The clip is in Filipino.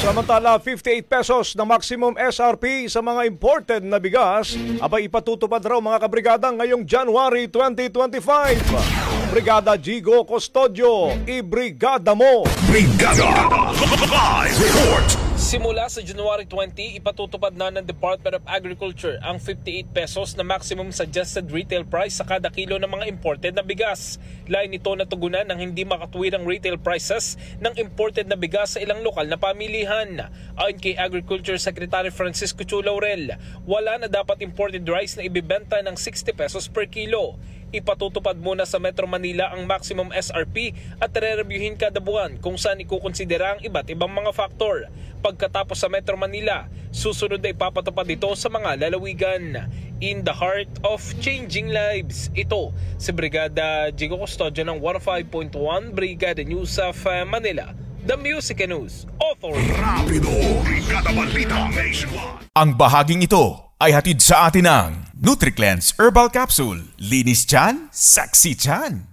Samantala, 58 pesos na maximum SRP sa mga imported na bigas abay ipatutupad raw mga kabrigada ngayong January 2025. Brigada Jigo Custodio, ibrigada mo! Brigada! Live report! Simula sa January 20, ipatutupad na ng Department of Agriculture ang 58 pesos na maximum suggested retail price sa kada kilo ng mga imported na bigas. Lain nito na tugunan ng hindi makatuwirang retail prices ng imported na bigas sa ilang lokal na pamilihan. Ayon kay Agriculture Secretary Francisco Chu Laurel, wala na dapat imported rice na ibibenta ng 60 pesos per kilo. Ipatutupad muna sa Metro Manila ang maximum SRP at re-reviewin kada buwan kung saan ikukonsidera ang iba't ibang mga faktor. Pagkatapos sa Metro Manila, susunod na ipapatupad ito sa mga lalawigan. In the heart of changing lives, ito si Brigada Jigo Custodio ng 105.1 Brigada News of Manila, the Music and News Authority. Rapido! Brigada Balita Nationwide! Ang bahaging ito ay hatid sa atin ng NutriCleanse Herbal Capsule. Linis tiyan, sexy tiyan.